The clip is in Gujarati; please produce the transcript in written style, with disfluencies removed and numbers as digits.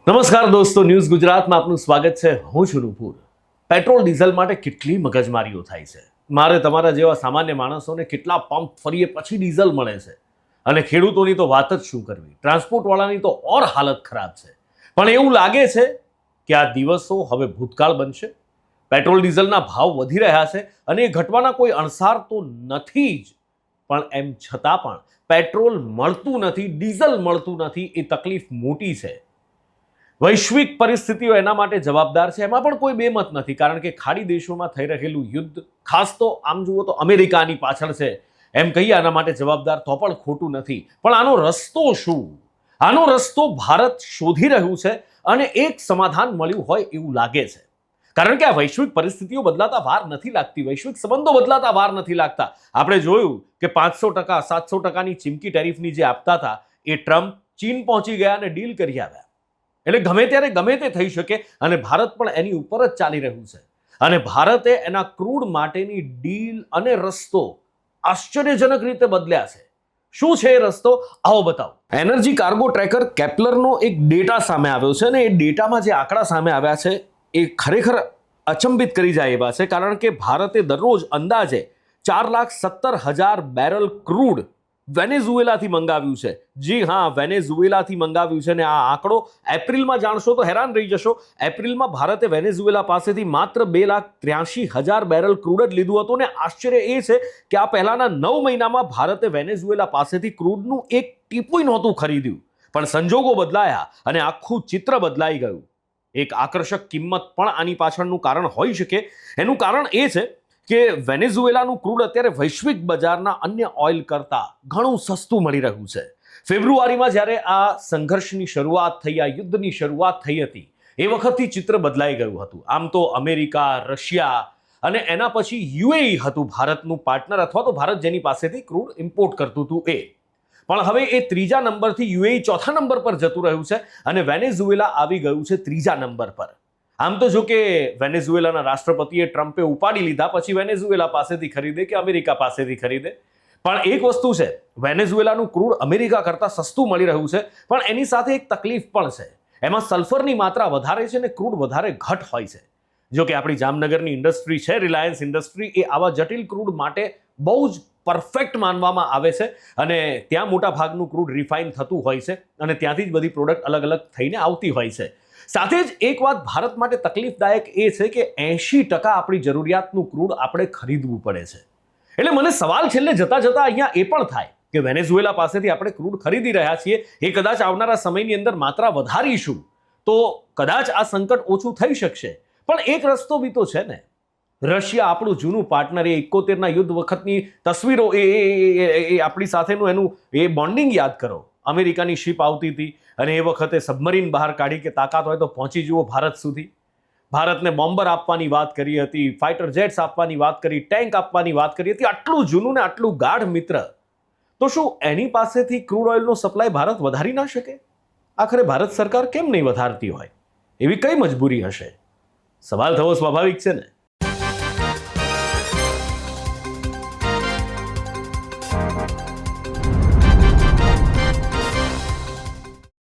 નમસ્કાર દોસ્તો, ન્યૂઝ ગુજરાતમાં આપનું સ્વાગત છે. હું છું નુપુર. પેટ્રોલ ડીઝલ માટે કેટલી મગજમારીઓ થાય છે. મારે તમારા જેવા સામાન્ય માણસોને કેટલા પંપ ફરીએ પછી ડીઝલ મળે છે, અને ખેડૂતોની તો વાત જ શું કરવી. ટ્રાન્સપોર્ટવાળાની તો ઓર હાલત ખરાબ છે. પણ એવું લાગે છે કે આ દિવસો હવે ભૂતકાળ બનશે. પેટ્રોલ ડીઝલના ભાવ વધી રહ્યા છે અને એ ઘટવાના કોઈ અણસાર તો નથી જ, પણ એમ છતાં પણ પેટ્રોલ મળતું નથી, ડીઝલ મળતું નથી. એ તકલીફ મોટી છે. વૈશ્વિક પરિસ્થિતિઓ એના માટે જવાબદાર છે, એમાં પણ કોઈ બેમત નથી. કારણ કે ખાડી દેશોમાં થઈ રહેલું યુદ્ધ, ખાસ તો આમ જુઓ તો અમેરિકાની પાછળ છે એમ કહીએ આના માટે જવાબદાર, તો પણ ખોટું નથી. પણ આનો રસ્તો શું? આનો રસ્તો ભારત શોધી રહ્યું છે અને એક સમાધાન મળ્યું હોય એવું લાગે છે. કારણ કે આ વૈશ્વિક પરિસ્થિતિઓ બદલાતા વાર નથી લાગતી, વૈશ્વિક સંબંધો બદલાતા વાર નથી લાગતા. આપણે જોયું કે 500%, 700%ની ચીમકી ટેરિફની જે આપતા હતા એ ટ્રમ્પ ચીન પહોંચી ગયા અને ડીલ કરી આવ્યા. એટલે ગમે ત્યારે ગમે તે થઈ શકે અને ભારત પણ એની ઉપર જ ચાલી રહ્યું છે. અને ભારતે એના ક્રૂડ માટેની ડીલ અને રસ્તો આશ્ચર્યજનક રીતે બદલ્યા છે. શું છે એ રસ્તો? આવો બતાવો. એનર્જી કાર્ગો ટ્રેકર કેપ્લરનો એક ડેટા સામે આવ્યો છે અને એ ડેટામાં જે આંકડા સામે આવ્યા છે એ ખરેખર અચંબિત કરી જાય એવા છે. કારણ કે ભારતે દરરોજ અંદાજે 4,70,000 બેરલ ક્રૂડ વેનેઝુએલાથી મંગાવ્યું છે. જી હા, વેનેઝુએલાથી મંગાવ્યું છે. અને આ આંકડો એપ્રિલમાં જાણશો તો હેરાન રહી જશો. એપ્રિલમાં ભારતે વેનેઝુએલા પાસેથી માત્ર 2,83,000 બેરલ ક્રૂડ જ લીધું હતું. અને આશ્ચર્ય એ છે કે આ પહેલાના 9 મહિનામાં ભારતે વેનેઝુએલા પાસેથી ક્રૂડનું એક ટીપું નહોતું ખરીદ્યું. પણ સંજોગો બદલાયા અને આખું ચિત્ર બદલાઈ ગયું. એક આકર્ષક કિંમત પણ આની પાછળનું કારણ હોઈ શકે. એનું કારણ એ છે કે વેનેઝુએલાનું ક્રૂડ અત્યારે વૈશ્વિક બજારના અન્ય ઓઇલ કરતાં ઘણું સસ્તું મળી રહ્યું છે. ફેબ્રુઆરીમાં જ્યારે આ સંઘર્ષની શરૂઆત થઈ, આ યુદ્ધની શરૂઆત થઈ હતી, એ વખતથી ચિત્ર બદલાઈ ગયું હતું. આમ તો અમેરિકા, રશિયા અને એના પછી યુએઈ હતું ભારતનું પાર્ટનર, અથવા તો ભારત જેની પાસેથી ક્રૂડ ઇમ્પોર્ટ કરતું હતું એ. પણ હવે એ ત્રીજા નંબરથી યુએઈ ચોથા નંબર પર જતું રહ્યું છે અને વેનેઝુએલા આવી ગયું છે ત્રીજા નંબર પર. આમ તો જો કે વેનેઝુએલાના રાષ્ટ્રપતિએ ટ્રમ્પે ઉપાડી લીધા, પછી વેનેઝુએલા પાસેથી ખરીદે કે અમેરિકા પાસેથી ખરીદે. પણ એક વસ્તુ છે, વેનેઝુએલાનું ક્રૂડ અમેરિકા કરતાં સસ્તું મળી રહ્યું છે. પણ એની સાથે એક તકલીફ પણ છે. એમાં સલ્ફરની માત્રા વધારે છે અને ક્રૂડ વધારે ઘટ હોય છે. જો કે આપણી જામનગરની ઇન્ડસ્ટ્રી છે, રિલાયન્સ ઇન્ડસ્ટ્રી, એ આવા જટિલ ક્રૂડ માટે બહુ જ પરફેક્ટ માનવામાં આવે છે. અને ત્યાં મોટા ભાગનું ક્રૂડ રિફાઇન થતું હોય છે અને ત્યાંથી જ બધી પ્રોડક્ટ અલગ અલગ થઈને આવતી હોય છે. સાથે જ એક વાત ભારત માટે તકલીફદાયક એ છે કે 80% આપણી જરૂરિયાતનું ક્રૂડ આપણે ખરીદવું પડે છે. એટલે મને સવાલ છેલ્લે જતા જતા અહીંયા એ પણ થાય કે વેનેઝુએલા પાસેથી આપણે ક્રૂડ ખરીદી રહ્યા છીએ, એ કદાચ આવનારા સમયની અંદર માત્રા વધારીશું તો કદાચ આ સંકટ ઓછું થઈ શકશે. પણ એક રસ્તો બી તો છે ને. રશિયા આપણું જૂનું પાર્ટનર, એ 71ના યુદ્ધ વખતની તસવીરો, એ આપણી સાથેનું એનું એ બોન્ડિંગ યાદ કરો. અમેરિકાની શિપ આવતી હતી અને એ વખતે સબમરીન બહાર કાઢી કે તાકાત હોય તો પહોંચી જુઓ ભારત સુધી. ભારતને બોમ્બર આપવાની વાત કરી હતી, ફાઇટર જેટ્સ આપવાની વાત કરી, ટેન્ક આપવાની વાત કરી હતી. આટલું જૂનું ને આટલું ગાઢ મિત્ર, તો શું એની પાસેથી ક્રૂડ ઓઇલનો સપ્લાય ભારત વધારી ના શકે? આખરે ભારત સરકાર કેમ નહીં વધારતી હોય? એવી કઈ મજબૂરી હશે? સવાલ થવો સ્વાભાવિક છે ને.